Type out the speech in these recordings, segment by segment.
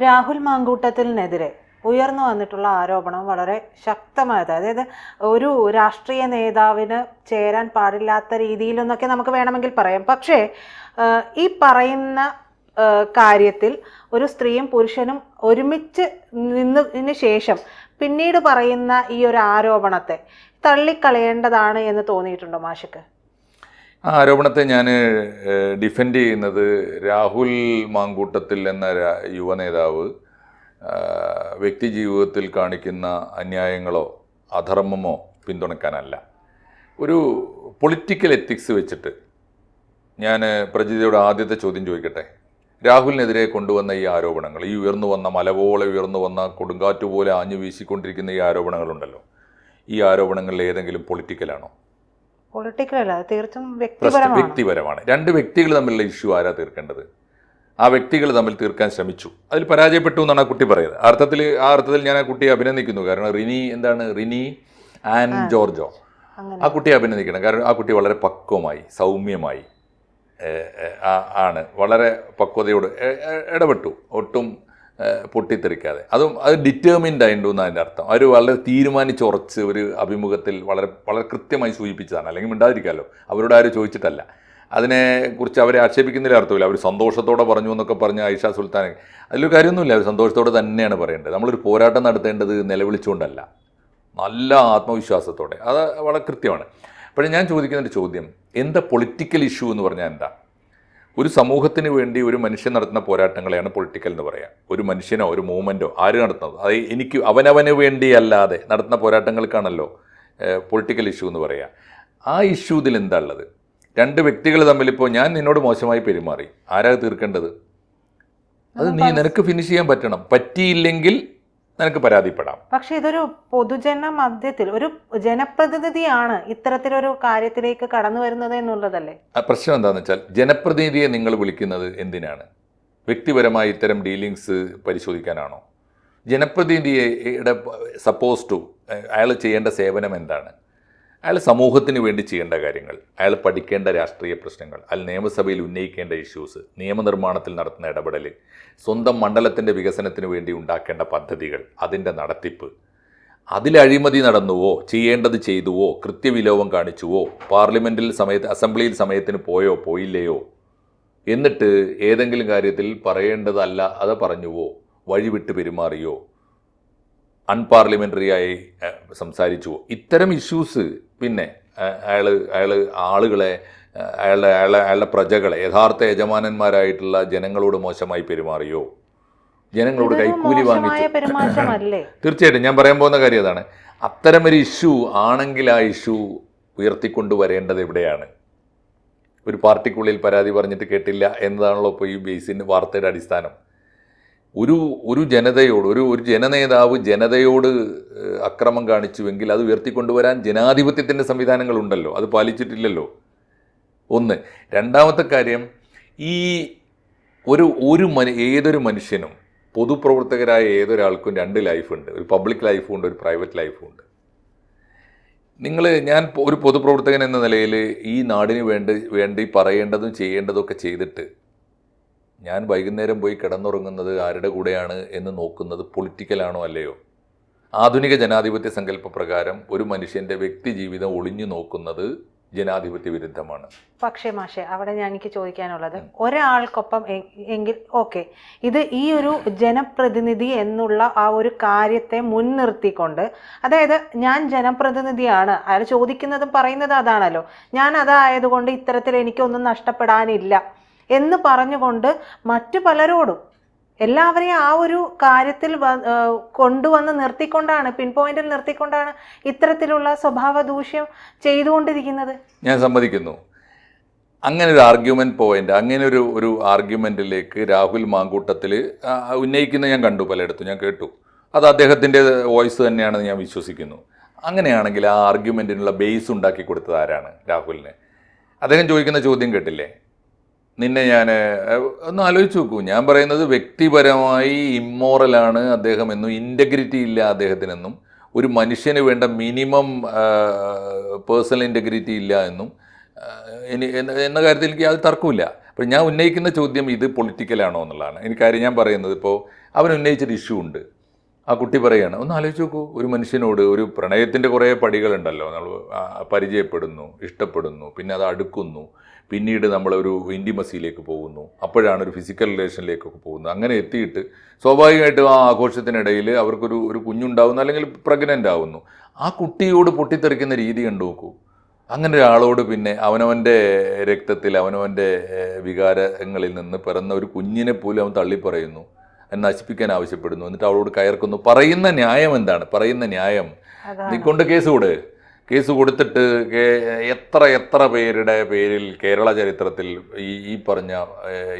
രാഹുൽ മാങ്കൂട്ടത്തിനെതിരെ ഉയർന്നു വന്നിട്ടുള്ള ആരോപണം വളരെ ശക്തമായത്, അതായത് ഒരു രാഷ്ട്രീയ നേതാവിന് ചേരാൻ പാടില്ലാത്ത രീതിയിലെന്നൊക്കെ നമുക്ക് വേണമെങ്കിൽ പറയാം. പക്ഷേ ഈ പറയുന്ന കാര്യത്തിൽ ഒരു സ്ത്രീയും പുരുഷനും ഒരുമിച്ച് നിന്നതിന് ശേഷം പിന്നീട് പറയുന്ന ഈ ഒരു ആരോപണത്തെ തള്ളിക്കളയേണ്ടതാണ് എന്ന് തോന്നിയിട്ടുണ്ടോ മാഷക്ക്? ആ ആരോപണത്തെ ഞാൻ ഡിഫെൻഡ് ചെയ്യുന്നത് രാഹുൽ മാങ്കൂട്ടത്തിൽ എന്ന യുവ നേതാവ് വ്യക്തി ജീവിതത്തിൽ കാണിക്കുന്ന അന്യായങ്ങളോ അധർമ്മമോ പിന്തുണയ്ക്കാനല്ല. ഒരു പൊളിറ്റിക്കൽ എത്തിക്സ് വെച്ചിട്ട് ഞാൻ പ്രജിതയുടെ ആദ്യത്തെ ചോദ്യം ചോദിക്കട്ടെ. രാഹുലിനെതിരെ കൊണ്ടുവന്ന ഈ ആരോപണങ്ങൾ, ഈ ഉയർന്നു വന്ന മലപോലെ ഉയർന്നു വന്ന കൊടുങ്കാറ്റ് പോലെ ആഞ്ഞു വീശിക്കൊണ്ടിരിക്കുന്ന ഈ ആരോപണങ്ങളുണ്ടല്ലോ, ഈ ആരോപണങ്ങളിൽ ഏതെങ്കിലും പൊളിറ്റിക്കലാണോ? പൊളിറ്റിക്കലല്ല, തീർത്തും വ്യക്തിപരമാണ്. രണ്ട് വ്യക്തികൾ തമ്മിലുള്ള ഇഷ്യൂ ആരാ തീർക്കേണ്ടത്? ആ വ്യക്തികൾ തമ്മിൽ തീർക്കാൻ ശ്രമിച്ചു, അതിൽ പരാജയപ്പെട്ടു എന്നാണ് ആ കുട്ടി പറയുന്നത്. ആ അർത്ഥത്തിൽ ഞാൻ ആ കുട്ടിയെ അഭിനന്ദിക്കുന്നു. കാരണം റിനി ആൻഡ് ജോർജോ, ആ കുട്ടിയെ അഭിനന്ദിക്കണം. കാരണം ആ കുട്ടി വളരെ പക്വമായി സൗമ്യമായി ആണ്, വളരെ പക്വതയോട് ഇടപെട്ടു, ഒട്ടും പൊട്ടിത്തെറിക്കാതെ. അത് ഡിറ്റർമിൻഡ് ആയിട്ടു എന്നാണ് അതിൻ്റെ അർത്ഥം. അവർ വളരെ തീരുമാനിച്ചുറച്ച് ഒരു അഭിമുഖത്തിൽ വളരെ വളരെ കൃത്യമായി സൂചിപ്പിച്ചതാണ്. അല്ലെങ്കിൽ മിണ്ടാതിരിക്കാമല്ലോ, അവരോട് ആരും ചോദിച്ചിട്ടല്ല. അതിനെക്കുറിച്ച് അവരെ ആക്ഷേപിക്കുന്നതിൽ അർത്ഥമില്ല. അവർ സന്തോഷത്തോടെ പറഞ്ഞു എന്നൊക്കെ പറഞ്ഞ ആയിഷ സുൽത്താൻ, അതിലൊരു കാര്യമൊന്നുമില്ല. അവർ സന്തോഷത്തോടെ തന്നെയാണ് പറയേണ്ടത്. നമ്മളൊരു പോരാട്ടം നടത്തേണ്ടത് നിലവിളിച്ചുകൊണ്ടല്ല, നല്ല ആത്മവിശ്വാസത്തോടെ. അത് വളരെ കൃത്യമാണ്. അപ്പോൾ ഞാൻ ചോദിക്കുന്നൊരു ചോദ്യം, എന്താ പൊളിറ്റിക്കൽ ഇഷ്യൂ എന്ന് പറഞ്ഞാൽ എന്താ? ഒരു സമൂഹത്തിന് വേണ്ടി ഒരു മനുഷ്യൻ നടത്തുന്ന പോരാട്ടങ്ങളെയാണ് പൊളിറ്റിക്കൽ എന്ന് പറയുക. ഒരു മനുഷ്യനോ ഒരു മൂവ്മെൻറ്റോ ആര് നടത്തുന്നത്, അത് അവനവന് വേണ്ടിയല്ലാതെ നടത്തുന്ന പോരാട്ടങ്ങൾക്കാണല്ലോ പൊളിറ്റിക്കൽ ഇഷ്യൂ എന്ന് പറയുക. ആ ഇഷ്യൂ ഇതിൽ എന്താ ഉള്ളത്? രണ്ട് വ്യക്തികൾ തമ്മിലിപ്പോൾ ഞാൻ നിന്നോട് മോശമായി പെരുമാറി, ആരാ തീർക്കേണ്ടത്? അത് നിനക്ക് ഫിനിഷ് ചെയ്യാൻ പറ്റണം. പറ്റിയില്ലെങ്കിൽ നിനക്ക് പരാതിപ്പെടാം. പക്ഷെ ഇതൊരു പൊതുജന മധ്യത്തിൽ ഒരു ജനപ്രതിനിധിയാണ് ഇത്തരത്തിലൊരു കാര്യത്തിലേക്ക് കടന്നു വരുന്നത് എന്നുള്ളതല്ലേ പ്രശ്നം? എന്താണെന്ന് വെച്ചാൽ, ജനപ്രതിനിധിയെ നിങ്ങൾ വിളിക്കുന്നത് എന്തിനാണ്? വ്യക്തിപരമായി ഇത്തരം ഡീലിങ്സ് പരിശോധിക്കാനാണോ? ജനപ്രതിനിധിയുടെ അയാൾ ചെയ്യേണ്ട സേവനം എന്താണ്? അയാൾ സമൂഹത്തിന് വേണ്ടി ചെയ്യേണ്ട കാര്യങ്ങൾ, അയാൾ പഠിക്കേണ്ട രാഷ്ട്രീയ പ്രശ്നങ്ങൾ, അയാൾ നിയമസഭയിൽ ഉന്നയിക്കേണ്ട ഇഷ്യൂസ്, നിയമനിർമ്മാണത്തിൽ നടത്തുന്ന ഇടപെടൽ, സ്വന്തം മണ്ഡലത്തിൻ്റെ വികസനത്തിന് വേണ്ടി ഉണ്ടാക്കേണ്ട പദ്ധതികൾ, അതിൻ്റെ നടത്തിപ്പ്, അതിൽ അഴിമതി നടന്നുവോ, ചെയ്യേണ്ടത് ചെയ്തുവോ, കൃത്യവിലോപം കാണിച്ചുവോ, പാർലമെൻറ്റിൽ അസംബ്ലിയിൽ സമയത്തിന് പോയോ പോയില്ലയോ, എന്നിട്ട് ഏതെങ്കിലും കാര്യത്തിൽ പറയേണ്ടതല്ല അത് പറഞ്ഞുവോ, വഴിവിട്ട് പെരുമാറിയോ, അൺപാർലമെൻ്ററിയായി സംസാരിച്ചുവോ, ഇത്തരം ഇഷ്യൂസ്. പിന്നെ ആളുകളെ അയാളുടെ പ്രജകളെ, യഥാർത്ഥ യജമാനന്മാരായിട്ടുള്ള ജനങ്ങളോട് മോശമായി പെരുമാറിയോ, ജനങ്ങളോട് കൈക്കൂലി വാങ്ങിച്ചു. തീർച്ചയായിട്ടും ഞാൻ പറയാൻ പോകുന്ന കാര്യം അതാണ്. അത്തരമൊരു ഇഷ്യൂ ആണെങ്കിൽ ആ ഇഷ്യൂ ഉയർത്തിക്കൊണ്ടുവരേണ്ടത് എവിടെയാണ്? ഒരു പാർട്ടിക്കുള്ളിൽ പരാതി പറഞ്ഞിട്ട് കേട്ടില്ല എന്നതാണല്ലോ ഇപ്പോൾ ഈ ബേസിന് വാർത്തയുടെ അടിസ്ഥാനം. ഒരു ജനതയോട് ഒരു ജനനേതാവ് ജനതയോട് അക്രമം കാണിച്ചുവെങ്കിൽ അത് ഉയർത്തിക്കൊണ്ടുവരാൻ ജനാധിപത്യത്തിൻ്റെ സംവിധാനങ്ങളുണ്ടല്ലോ, അത് പാലിച്ചിട്ടില്ലല്ലോ. ഒന്ന്. രണ്ടാമത്തെ കാര്യം, ഈ ഏതൊരു മനുഷ്യനും, പൊതുപ്രവർത്തകരായ ഏതൊരാൾക്കും രണ്ട് ലൈഫുണ്ട്. ഒരു പബ്ലിക് ലൈഫും ഉണ്ട്, ഒരു പ്രൈവറ്റ് ലൈഫും ഉണ്ട്. ഞാൻ ഒരു പൊതുപ്രവർത്തകൻ എന്ന നിലയിൽ ഈ നാടിന് വേണ്ടി പറയേണ്ടതും ചെയ്യേണ്ടതും ഒക്കെ ചെയ്തിട്ട് ഞാൻ വൈകുന്നേരം പോയി കിടന്നുറങ്ങുന്നത് ആരുടെ കൂടെയാണ് എന്ന് നോക്കുന്നത് പൊളിറ്റിക്കലാണോ അല്ലയോ? ആധുനിക ജനാധിപത്യ സങ്കല്പപ്രകാരം ഒരു മനുഷ്യൻ്റെ വ്യക്തി ജീവിതം ഒളിഞ്ഞു നോക്കുന്നത് ജനാധിപത്യ വിരുദ്ധമാണ്. പക്ഷേ മാഷെ, അവിടെ എനിക്ക് ചോദിക്കാനുള്ളത്, ഒരാൾക്കൊപ്പം എങ്കിൽ ഓക്കെ, ഇത് ഈ ഒരു ജനപ്രതിനിധി എന്നുള്ള ആ ഒരു കാര്യത്തെ മുൻനിർത്തിക്കൊണ്ട്, അതായത് ഞാൻ ജനപ്രതിനിധിയാണ്, അയാൾ ചോദിക്കുന്നതും പറയുന്നതും അതാണല്ലോ, ഞാൻ അതായതുകൊണ്ട് ഇത്തരത്തിൽ എനിക്കൊന്നും നഷ്ടപ്പെടാനില്ല എന്ന് പറഞ്ഞുകൊണ്ട് മറ്റു പലരോടും എല്ലാവരെയും ആ ഒരു കാര്യത്തിൽ കൊണ്ടുവന്ന് നിർത്തിക്കൊണ്ടാണ്, പിൻ പോയിന്റിൽ നിർത്തിക്കൊണ്ടാണ് ഇത്തരത്തിലുള്ള സ്വഭാവ ദൂഷ്യം ചെയ്തുകൊണ്ടിരിക്കുന്നത്. ഞാൻ സമ്മതിക്കുന്നു. അങ്ങനെ ഒരു ആർഗ്യുമെന്റ് പോയിന്റ്, അങ്ങനെ ഒരു ആർഗ്യുമെന്റിലേക്ക് രാഹുൽ മാങ്കൂട്ടത്തിൽ ഉന്നയിക്കുന്ന ഞാൻ കണ്ടു, പലയിടത്തും ഞാൻ കേട്ടു. അത് അദ്ദേഹത്തിൻ്റെ വോയിസ് തന്നെയാണെന്ന് ഞാൻ വിശ്വസിക്കുന്നു. അങ്ങനെയാണെങ്കിൽ ആ ആർഗ്യുമെന്റിനുള്ള ബേസ് ഉണ്ടാക്കി കൊടുത്തത് ആരാണ്? രാഹുലിന്. അദ്ദേഹം ചോദിക്കുന്ന ചോദ്യം കേട്ടില്ലേ? നിന്നെ ഞാൻ ഒന്ന് ആലോചിച്ച് നോക്കൂ. ഞാൻ പറയുന്നത് വ്യക്തിപരമായി ഇമ്മോറലാണ് അദ്ദേഹമെന്നും ഇൻറ്റഗ്രിറ്റി ഇല്ല അദ്ദേഹത്തിനെന്നും, ഒരു മനുഷ്യന് വേണ്ട മിനിമം പേഴ്സണൽ ഇൻറ്റഗ്രിറ്റി ഇല്ല എന്നും എന്ന കാര്യത്തിൽ എനിക്ക് അത് തർക്കമില്ല. അപ്പോൾ ഞാൻ ഉന്നയിക്കുന്ന ചോദ്യം ഇത് പൊളിറ്റിക്കലാണോ എന്നുള്ളതാണ്. എനിക്കാര്യം ഞാൻ പറയുന്നത്, ഇപ്പോൾ അവൻ ഉന്നയിച്ചൊരു ഇഷ്യൂ ഉണ്ട്. ആ കുട്ടി പറയുകയാണ്, ഒന്ന് ആലോചിച്ച് നോക്കൂ, ഒരു മനുഷ്യനോട് ഒരു പ്രണയത്തിൻ്റെ കുറേ പടികളുണ്ടല്ലോ. നമ്മൾ പരിചയപ്പെടുന്നു, ഇഷ്ടപ്പെടുന്നു, പിന്നെ അത് അടുക്കുന്നു, പിന്നീട് നമ്മളൊരു ഇൻറ്റിമസിയിലേക്ക് പോകുന്നു, അപ്പോഴാണ് ഒരു ഫിസിക്കൽ റിലേഷനിലേക്കൊക്കെ പോകുന്നത്. അങ്ങനെ എത്തിയിട്ട് സ്വാഭാവികമായിട്ടും ആ ആഘോഷത്തിനിടയിൽ അവർക്കൊരു കുഞ്ഞുണ്ടാവുന്നു, അല്ലെങ്കിൽ പ്രഗ്നൻ്റ് ആവുന്നു. ആ കുട്ടിയോട് പൊട്ടിത്തെറിക്കുന്ന രീതി കണ്ടു നോക്കൂ. അങ്ങനെ ഒരാളോട് പിന്നെ അവനവൻ്റെ രക്തത്തിൽ അവനവൻ്റെ വികാരങ്ങളിൽ നിന്ന് പിറന്ന ഒരു കുഞ്ഞിനെ പോലും അവൻ തള്ളിപ്പറയുന്നു, നശിപ്പിക്കാൻ ആവശ്യപ്പെടുന്നു, എന്നിട്ട് അവളോട് കയർക്കുന്നു. പറയുന്ന ന്യായം എന്താണ്? പറയുന്ന ന്യായം, നീ കൊണ്ട് കേസ് കൊടുത്തിട്ട് എത്ര പേരുടെ പേരിൽ കേരള ചരിത്രത്തിൽ ഈ പറഞ്ഞ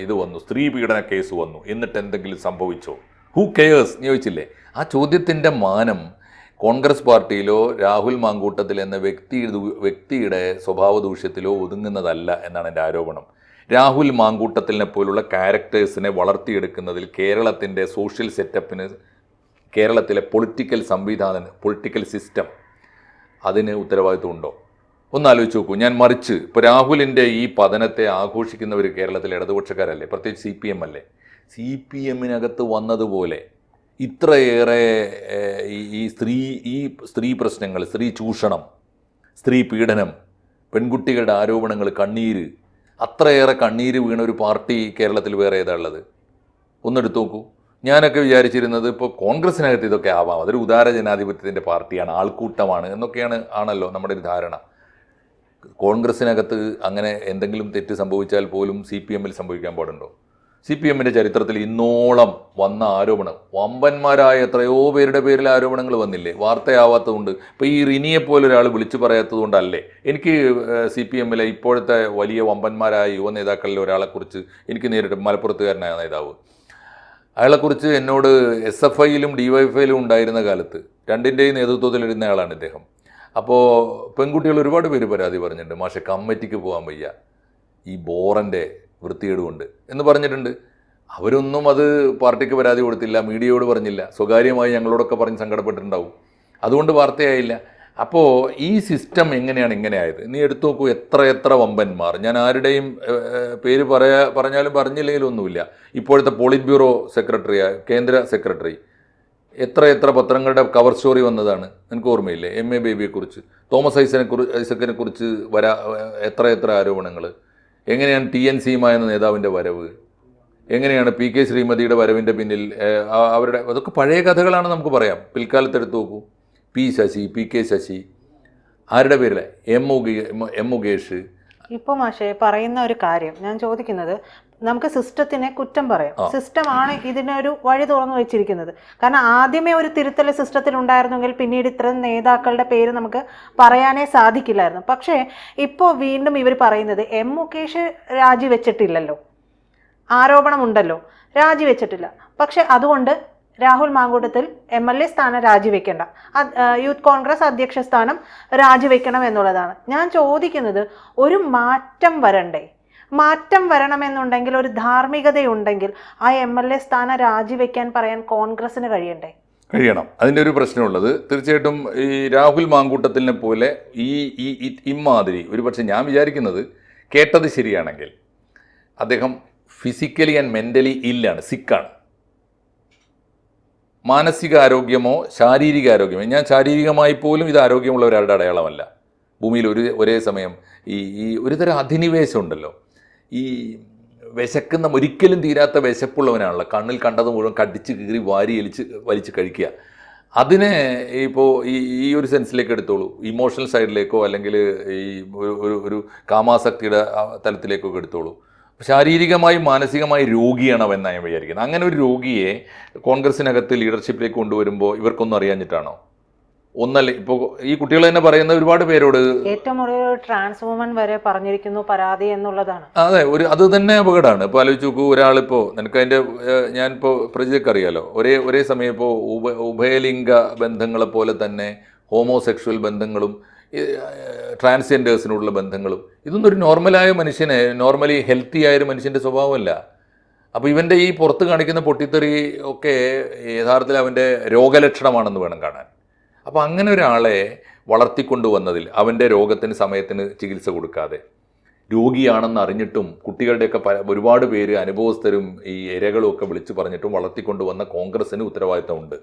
ഇത് വന്നു, സ്ത്രീ പീഡന കേസ് വന്നു, എന്നിട്ട് എന്തെങ്കിലും സംഭവിച്ചോ? ഹൂ കെയേഴ്സ് ചോദിച്ചില്ലേ? ആ ചോദ്യത്തിൻ്റെ മാനം കോൺഗ്രസ് പാർട്ടിയിലോ രാഹുൽ മാങ്കൂട്ടത്തിൽ എന്ന വ്യക്തിയുടെ സ്വഭാവ ദൂഷ്യത്തിലോ ഒതുങ്ങുന്നതല്ല എന്നാണ് എൻ്റെ ആരോപണം. രാഹുൽ മാങ്കൂട്ടത്തിലിനെ പോലുള്ള ക്യാരക്ടേഴ്സിനെ വളർത്തിയെടുക്കുന്നതിൽ കേരളത്തിൻ്റെ സോഷ്യൽ സെറ്റപ്പിന്, കേരളത്തിലെ പൊളിറ്റിക്കൽ സംവിധാനം, പൊളിറ്റിക്കൽ സിസ്റ്റം അതിന് ഉത്തരവാദിത്വം ഉണ്ടോ? ഒന്നാലോചിച്ച് നോക്കൂ. ഞാൻ മറിച്ച് ഇപ്പോൾ രാഹുലിൻ്റെ ഈ പതനത്തെ ആഘോഷിക്കുന്നവർ കേരളത്തിലെ ഇടതുപക്ഷക്കാരല്ലേ, പ്രത്യേകിച്ച് CPM അല്ലേ? CPM-നകത്ത് വന്നതുപോലെ ഇത്രയേറെ ഈ സ്ത്രീ പ്രശ്നങ്ങൾ, സ്ത്രീ ചൂഷണം, സ്ത്രീ പീഡനം, പെൺകുട്ടികളുടെ ആരോപണങ്ങൾ, കണ്ണീര്, അത്രയേറെ കണ്ണീര് വീണ ഒരു പാർട്ടി കേരളത്തിൽ വേറെ ഏതാ ഉള്ളത്? ഒന്നെടുത്ത് നോക്കൂ. ഞാനൊക്കെ വിചാരിച്ചിരുന്നത് ഇപ്പോൾ കോൺഗ്രസിനകത്ത് ഇതൊക്കെ ആവാം, അതൊരു ഉദാര ജനാധിപത്യത്തിൻ്റെ പാർട്ടിയാണ്, ആൾക്കൂട്ടമാണ് ആണല്ലോ നമ്മുടെ ഒരു ധാരണ. കോൺഗ്രസിനകത്ത് അങ്ങനെ എന്തെങ്കിലും തെറ്റ് സംഭവിച്ചാൽ പോലും CPM-ൽ സംഭവിക്കാൻ പാടുണ്ടോ? CPM-ൻ്റെ ചരിത്രത്തിൽ ഇന്നോളം വന്ന ആരോപണം, വമ്പന്മാരായ എത്രയോ പേരുടെ പേരിൽ ആരോപണങ്ങൾ വന്നില്ലേ? വാർത്തയാവാത്തതുകൊണ്ട്. ഇപ്പോൾ ഈ റിനിയെപ്പോലെ ഒരാൾ വിളിച്ചു പറയാത്തത് കൊണ്ടല്ലേ എനിക്ക് CPM-ലെ ഇപ്പോഴത്തെ വലിയ വമ്പന്മാരായ യുവ നേതാക്കളിൽ ഒരാളെക്കുറിച്ച് എനിക്ക് നേരിട്ട്, മലപ്പുറത്തുകാരനായ നേതാവ്, അയാളെക്കുറിച്ച് എന്നോട് SFI-യിലും DYFI-യിലും ഉണ്ടായിരുന്ന കാലത്ത് രണ്ടിൻ്റെയും നേതൃത്വത്തിലിരുന്ന ആളാണ് ഇദ്ദേഹം. അപ്പോൾ പെൺകുട്ടികൾ ഒരുപാട് പേര് പരാതി പറഞ്ഞിട്ടുണ്ട്, മാഷെ കമ്മിറ്റിക്ക് പോകാൻ വയ്യ, ഈ ബോറൻ്റെ വൃത്തികേടുകൊണ്ട് എന്ന് പറഞ്ഞിട്ടുണ്ട്. അവരൊന്നും അത് പാർട്ടിക്ക് പരാതി കൊടുത്തില്ല, മീഡിയയോട് പറഞ്ഞില്ല, സ്വകാര്യമായി ഞങ്ങളോടൊക്കെ പറഞ്ഞ് സങ്കടപ്പെട്ടിട്ടുണ്ടാവും, അതുകൊണ്ട് വാർത്തയായില്ല. അപ്പോൾ ഈ സിസ്റ്റം എങ്ങനെയാണ് ഇങ്ങനെ ആയത്? നീ എടുത്തു നോക്കൂ, എത്ര വമ്പന്മാർ, ഞാൻ ആരുടെയും പേര് പറഞ്ഞാലും പറഞ്ഞില്ലെങ്കിലും ഒന്നുമില്ല, ഇപ്പോഴത്തെ പോളിറ്റ് ബ്യൂറോ സെക്രട്ടറി, കേന്ദ്ര സെക്രട്ടറി, എത്ര പത്രങ്ങളുടെ കവർ സ്റ്റോറി വന്നതാണ്, എനിക്ക് ഓർമ്മയില്ലേ? MA ബേബിയെക്കുറിച്ച്, തോമസ് ഐസക്കിനെ കുറിച്ച് എത്ര ആരോപണങ്ങൾ. എങ്ങനെയാണ് TNC എന്ന നേതാവിൻ്റെ വരവ്, എങ്ങനെയാണ് PK ശ്രീമതിയുടെ വരവിൻ്റെ പിന്നിൽ അവരുടെ, അതൊക്കെ പഴയ കഥകളാണ് നമുക്ക് പറയാം. പിൽക്കാലത്ത് എടുത്ത് നോക്കൂ, ശശി, PK ശശി, ആരുടെ പേരിലെ M മുകേഷ്. ഇപ്പോൾ മാഷേ പറയുന്ന ഒരു കാര്യം ഞാൻ ചോദിക്കുന്നത്, നമുക്ക് സിസ്റ്റത്തിനെ കുറ്റം പറയാം, സിസ്റ്റമാണ് ഇതിനൊരു വഴി തുറന്നു വെച്ചിരിക്കുന്നത്. കാരണം ആദ്യമേ ഒരു തിരുത്തൽ സിസ്റ്റത്തിൽ ഉണ്ടായിരുന്നെങ്കിൽ പിന്നീട് ഇത്തരം നേതാക്കളുടെ പേര് നമുക്ക് പറയാനേ സാധിക്കില്ലായിരുന്നു. പക്ഷേ ഇപ്പോൾ വീണ്ടും ഇവർ പറയുന്നത് മുകേഷ് രാജിവെച്ചിട്ടില്ലല്ലോ, ആരോപണമുണ്ടല്ലോ, രാജിവെച്ചിട്ടില്ല. പക്ഷെ അതുകൊണ്ട് രാഹുൽ മാങ്കൂട്ടത്തിൽ MLA സ്ഥാനം രാജിവെക്കേണ്ട, യൂത്ത് കോൺഗ്രസ് അധ്യക്ഷ സ്ഥാനം രാജിവെക്കണം എന്നുള്ളതാണ് ഞാൻ ചോദിക്കുന്നത്. ഒരു മാറ്റം വരണ്ടേ? മാറ്റം വരണമെന്നുണ്ടെങ്കിൽ, ഒരു ധാർമ്മികതയുണ്ടെങ്കിൽ ആ MLA സ്ഥാനം രാജിവെക്കാൻ പറയാൻ കോൺഗ്രസിന് കഴിയണം. അതിൻ്റെ ഒരു പ്രശ്നമുള്ളത് തീർച്ചയായിട്ടും ഈ രാഹുൽ മാങ്കൂട്ടത്തിനെ പോലെ ഇമാതിരി ഒരു പക്ഷേ ഞാൻ വിചാരിക്കുന്നത്, കേട്ടത് ശരിയാണെങ്കിൽ അദ്ദേഹം ഫിസിക്കലി ആൻഡ് മെൻ്റലി ഇല്ലാണ്, സിക്കാണ്. മാനസികാരോഗ്യമോ ശാരീരികാരോഗ്യമോ, ഞാൻ ശാരീരികമായി പോലും ഇത് ആരോഗ്യമുള്ള ഒരാളുടെ അടയാളമല്ല. ഭൂമിയിൽ ഒരേ സമയം ഈ ഒരുതരം അധിനിവേശം ഉണ്ടല്ലോ, ഈ വിശക്കുന്ന, ഒരിക്കലും തീരാത്ത വിശപ്പുള്ളവനാണല്ലോ, കണ്ണിൽ കണ്ടത് മുഴുവൻ കടിച്ച് കീറി വലിച്ച് കഴിക്കുക. അതിനെ ഇപ്പോൾ ഈ ഒരു സെൻസിലേക്ക് എടുത്തോളൂ, ഇമോഷണൽ സൈഡിലേക്കോ അല്ലെങ്കിൽ ഈ ഒരു കാമാസക്തിയുടെ തലത്തിലേക്കൊക്കെ എടുത്തോളൂ. ശാരീരികമായും മാനസികമായി രോഗിയാണ് അവൻ ഞാൻ വിചാരിക്കുന്നത്. അങ്ങനെ ഒരു രോഗിയെ കോൺഗ്രസിനകത്ത് ലീഡർഷിപ്പിലേക്ക് കൊണ്ടുവരുമ്പോൾ ഇവർക്കൊന്നും അറിയാഞ്ഞിട്ടാണോ? ഒന്നല്ല, ഇപ്പോൾ ഈ കുട്ടികൾ തന്നെ പറയുന്ന ഒരുപാട് പേരോട് ഏറ്റവും ഒരു ട്രാൻസ് വുമൺ വരെ പറഞ്ഞിരിക്കുന്നു പരാതി എന്നുള്ളതാണ്. അതെ, അത് തന്നെ അപകടമാണ്. ഇപ്പോൾ ആലോചിച്ച് നോക്കൂ, ഒരാളിപ്പോൾ നിനക്കതിൻ്റെ, ഞാനിപ്പോൾ പ്രജിതൊക്കെ അറിയാലോ, ഒരേ സമയം ഇപ്പോൾ ഉഭയലിംഗ ബന്ധങ്ങളെ പോലെ തന്നെ ഹോമോസെക്ഷൽ ബന്ധങ്ങളും ട്രാൻസ്ജെൻഡേഴ്സിനോടുള്ള ബന്ധങ്ങളും, ഇതൊന്നും ഒരു നോർമലായ മനുഷ്യനെ, നോർമലി ഹെൽത്തി ആയൊരു മനുഷ്യൻ്റെ സ്വഭാവമല്ല. അപ്പോൾ ഇവൻ്റെ ഈ പുറത്ത് കാണിക്കുന്ന പൊട്ടിത്തെറി ഒക്കെ യഥാർത്ഥത്തിൽ അവൻ്റെ രോഗലക്ഷണമാണെന്ന് വേണം കാണാൻ. അപ്പോൾ അങ്ങനെ ഒരാളെ വളർത്തിക്കൊണ്ടുവന്നതിൽ, അവൻ്റെ രോഗത്തിന് സമയത്തിന് ചികിത്സ കൊടുക്കാതെ, രോഗിയാണെന്ന് അറിഞ്ഞിട്ടും കുട്ടികളുടെയൊക്കെ ഒരുപാട് പേര് അനുഭവസ്ഥരും ഈ ഇരകളും ഒക്കെ വിളിച്ചു പറഞ്ഞിട്ടും വളർത്തിക്കൊണ്ടുവന്ന കോൺഗ്രസ്സിന് ഉത്തരവാദിത്തമുണ്ട്,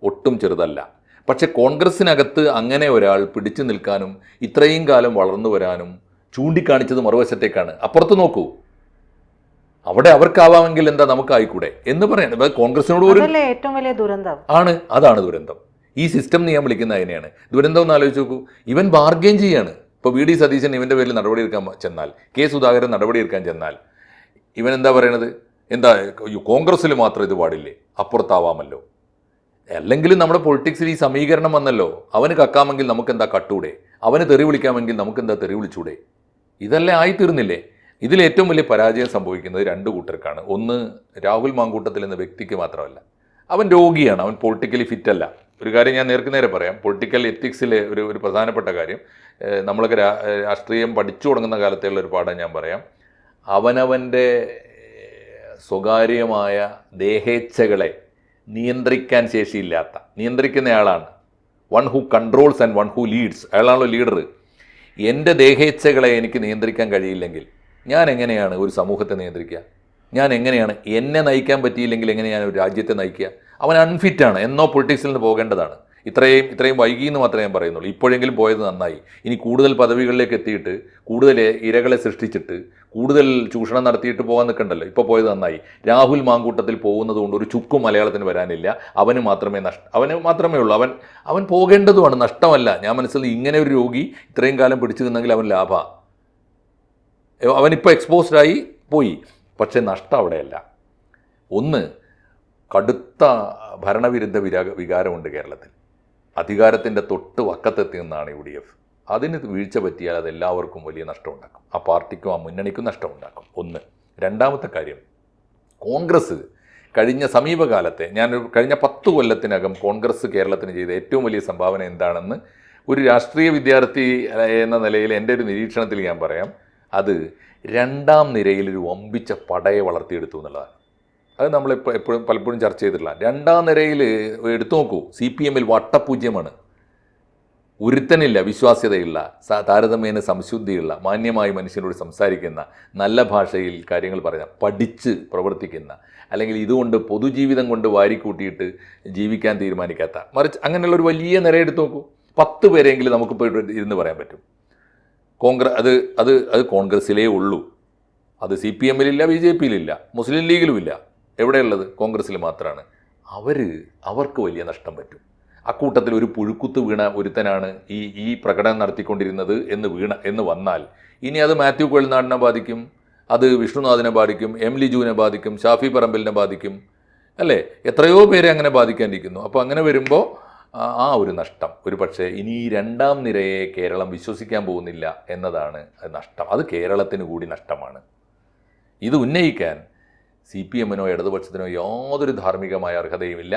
ഒട്ടും ചെറുതല്ല. പക്ഷെ കോൺഗ്രസ്സിനകത്ത് അങ്ങനെ ഒരാൾ പിടിച്ചു നിൽക്കാനും ഇത്രയും കാലം വളർന്നു വരാനും ചൂണ്ടിക്കാണിച്ചത് മറുവശത്തേക്കാണ്. അപ്പുറത്ത് നോക്കൂ, അവിടെ അവർക്കാവാമെങ്കിൽ എന്താ നമുക്കായിക്കൂടെ എന്ന് പറയണം. കോൺഗ്രസിനോട് ഒരു ഏറ്റവും വലിയ ദുരന്തം അതാണ് ദുരന്തം. ഈ സിസ്റ്റം ഞാൻ വിളിക്കുന്ന അതിനെയാണ് ദുരന്തം എന്ന് ആലോചിച്ച് നോക്കൂ. ഇവൻ ബാർഗെയിൻ ചെയ്യാണ്. ഇപ്പോൾ വി ഡി സതീശൻ ഇവൻ്റെ പേരിൽ നടപടിയെടുക്കാൻ ചെന്നാൽ, കെ സുധാകരൻ നടപടിയെടുക്കാൻ ചെന്നാൽ ഇവൻ എന്താ പറയണത്? എന്താ കോൺഗ്രസ്സിൽ മാത്രം ഇത് പാടില്ലേ, അപ്പുറത്താവാമല്ലോ. അല്ലെങ്കിലും നമ്മുടെ പൊളിറ്റിക്സിൽ ഈ സമീകരണം വന്നല്ലോ. അവന് കക്കാമെങ്കിൽ നമുക്കെന്താ കട്ടൂടെ, അവന് തെറി വിളിക്കാമെങ്കിൽ നമുക്കെന്താ തെറി വിളിച്ചൂടെ? ഇതെല്ലാം ആയിത്തീർന്നില്ലേ? ഇതിലേറ്റവും വലിയ പരാജയം സംഭവിക്കുന്നത് രണ്ട് കൂട്ടർക്കാണ്. ഒന്ന്, രാഹുൽ മാങ്കൂട്ടത്തിൽ എന്ന വ്യക്തിക്ക് മാത്രമല്ല, അവൻ രോഗിയാണ്, അവൻ പൊളിറ്റിക്കലി ഫിറ്റ് അല്ല. ഒരു കാര്യം ഞാൻ നേരെ പറയാം, പൊളിറ്റിക്കൽ എത്തിക്സിലെ ഒരു പ്രധാനപ്പെട്ട കാര്യം, നമ്മളൊക്കെ രാഷ്ട്രീയം പഠിച്ചു തുടങ്ങുന്ന കാലത്തുള്ള ഒരു പാഠം ഞാൻ പറയാം. അവനവൻ്റെ സ്വകാര്യമായ ദേഹേച്ഛകളെ നിയന്ത്രിക്കാൻ ശേഷിയില്ലാത്ത, നിയന്ത്രിക്കുന്നയാളാണ് one who controls and one who leads. അയാളാണല്ലോ ലീഡർ. എൻ്റെ ദേഹേച്ഛകളെ എനിക്ക് നിയന്ത്രിക്കാൻ കഴിയില്ലെങ്കിൽ ഞാൻ എങ്ങനെയാണ് ഒരു സമൂഹത്തെ നിയന്ത്രിക്കുക? ഞാൻ എങ്ങനെയാണ്, എന്നെ നയിക്കാൻ പറ്റിയില്ലെങ്കിൽ എങ്ങനെയാണ് ഒരു രാജ്യത്തെ നയിക്കുക? അവൻ അൺഫിറ്റാണ്, എന്നോ പൊളിറ്റിക്സിൽ നിന്ന് പോകേണ്ടതാണ്. ഇത്രയും വൈകിയെന്ന് മാത്രമേ ഞാൻ പറയുന്നുള്ളൂ. ഇപ്പോഴെങ്കിലും പോയത് നന്നായി. ഇനി കൂടുതൽ പദവികളിലേക്ക് എത്തിയിട്ട് കൂടുതൽ ഇരകളെ സൃഷ്ടിച്ചിട്ട് കൂടുതൽ ചൂഷണം നടത്തിയിട്ട് പോകാൻ നിൽക്കണ്ടല്ലോ. ഇപ്പോൾ പോയത് നന്നായി. രാഹുൽ മാങ്കൂട്ടത്തിൽ പോകുന്നത് കൊണ്ട് ഒരു ചുക്കും മലയാളത്തിന് വരാനില്ല. അവന് മാത്രമേ ഉള്ളൂ. അവൻ പോകേണ്ടതുമാണ്, നഷ്ടമല്ല. ഞാൻ മനസ്സിലായി, ഇങ്ങനെ ഒരു രോഗി ഇത്രയും കാലം പിടിച്ചു നിന്നെങ്കിൽ അവൻ ലാഭമാണ്. അവനിപ്പോൾ എക്സ്പോസ്ഡായി പോയി, പക്ഷേ നഷ്ടം അവിടെയല്ല. ഒന്ന്, കടുത്ത ഭരണവിരുദ്ധ വികാരമുണ്ട് കേരളത്തിൽ. അധികാരത്തിൻ്റെ തൊട്ട് വക്കത്തെത്തി നിന്നാണ് UDF. അതിന് വീഴ്ച പറ്റിയാൽ അത് എല്ലാവർക്കും വലിയ നഷ്ടമുണ്ടാക്കും. ആ പാർട്ടിക്കും ആ മുന്നണിക്കും നഷ്ടമുണ്ടാക്കും. ഒന്ന്. രണ്ടാമത്തെ കാര്യം, കോൺഗ്രസ് സമീപകാലത്തെ കഴിഞ്ഞ 10 കൊല്ലത്തിനകം കോൺഗ്രസ് കേരളത്തിന് ചെയ്ത ഏറ്റവും വലിയ സംഭാവന എന്താണെന്ന് ഒരു രാഷ്ട്രീയ വിദ്യാർത്ഥി എന്ന നിലയിൽ എൻ്റെ ഒരു നിരീക്ഷണത്തിൽ ഞാൻ പറയാം. അത് രണ്ടാം നിരയിൽ ഒരു വമ്പിച്ച പടയെ വളർത്തിയെടുത്തു എന്നുള്ളതാണ്. അത് നമ്മളെപ്പോഴും പലപ്പോഴും ചർച്ച ചെയ്തിട്ടില്ല. രണ്ടാം നിരയിൽ എടുത്തു നോക്കൂ, CPM-ൽ വട്ടപൂജ്യമാണ്. ഒരുത്തനില്ല, വിശ്വാസ്യതയുള്ള, താരതമ്യേന സംശുദ്ധിയുള്ള, മാന്യമായി മനുഷ്യനോട് സംസാരിക്കുന്ന, നല്ല ഭാഷയിൽ കാര്യങ്ങൾ പറയാം, പഠിച്ച് പ്രവർത്തിക്കുന്ന, അല്ലെങ്കിൽ ഇതുകൊണ്ട് പൊതുജീവിതം കൊണ്ട് വാരിക്കൂട്ടിയിട്ട് ജീവിക്കാൻ തീരുമാനിക്കാത്ത, മറിച്ച് അങ്ങനെയുള്ളൊരു വലിയ നിര എടുത്തു നോക്കൂ. 10 പേരെങ്കിലും നമുക്കിപ്പോൾ ഇരുന്ന് പറയാൻ പറ്റും. അത് കോൺഗ്രസ്സിലേ ഉള്ളൂ. അത് CPM-ലില്ല, BJP-യിലില്ല, മുസ്ലിം ലീഗിലുമില്ല. എവിടെയുള്ളത്? കോൺഗ്രസ്സിൽ മാത്രമാണ്. അവർക്ക് വലിയ നഷ്ടം പറ്റും. അക്കൂട്ടത്തിൽ ഒരു പുഴുക്കുത്ത് വീണ ഒരുത്തനാണ് ഈ പ്രകടനം നടത്തിക്കൊണ്ടിരുന്നത് എന്ന് വന്നാൽ ഇനി അത് മാത്യു കുഴൽനാടിനെ ബാധിക്കും, അത് വിഷ്ണുനാഥിനെ ബാധിക്കും, M. ലിജുവിനെ ബാധിക്കും, ഷാഫി പറമ്പലിനെ ബാധിക്കും, അല്ലേ? എത്രയോ പേരെ അങ്ങനെ ബാധിക്കാനിരിക്കുന്നു. അപ്പോൾ അങ്ങനെ വരുമ്പോൾ ആ ഒരു നഷ്ടം, ഒരു പക്ഷേ ഇനി ഈ രണ്ടാം നിരയെ കേരളം വിശ്വസിക്കാൻ പോകുന്നില്ല എന്നതാണ് നഷ്ടം. അത് കേരളത്തിന് കൂടി നഷ്ടമാണ്. ഇത് ഉന്നയിക്കാൻ CPM-നോ ഇടതുപക്ഷത്തിനോ യാതൊരു ധാർമ്മികമായ അർഹതയുമില്ല.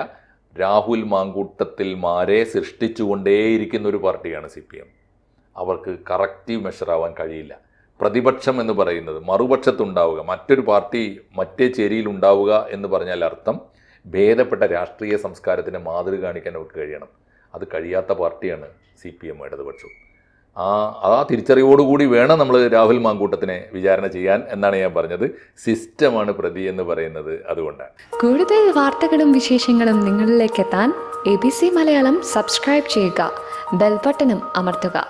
രാഹുൽ മാങ്കൂട്ടത്തിൽമാരെ സൃഷ്ടിച്ചുകൊണ്ടേയിരിക്കുന്ന ഒരു പാർട്ടിയാണ് CPM. അവർക്ക് കറക്റ്റീവ് മെഷറാവാൻ കഴിയില്ല. പ്രതിപക്ഷം എന്ന് പറയുന്നത് മറുപക്ഷത്തുണ്ടാവുക, മറ്റൊരു പാർട്ടി മറ്റേ ചേരിയിലുണ്ടാവുക എന്ന് പറഞ്ഞാൽ അർത്ഥം ഭേദപ്പെട്ട രാഷ്ട്രീയ സംസ്കാരത്തിന് മാതൃക കാണിക്കാൻ അവർക്ക് കഴിയണം. അത് കഴിയാത്ത പാർട്ടിയാണ് CPM ഇടതുപക്ഷവും. ആ തിരിച്ചറിവോടുകൂടി വേണം നമ്മൾ രാഹുൽ മാങ്കൂട്ടത്തിനെ വിചാരണ ചെയ്യാൻ എന്നാണ് ഞാൻ പറഞ്ഞത്. സിസ്റ്റമാണ് പ്രതി എന്ന് പറയുന്നത് അതുകൊണ്ടാണ്. കൂടുതൽ വാർത്തകളും വിശേഷങ്ങളും നിങ്ങളിലേക്ക് എത്താൻ ABC മലയാളം സബ്സ്ക്രൈബ് ചെയ്യുക, ബെൽ ബട്ടണും അമർത്തുക.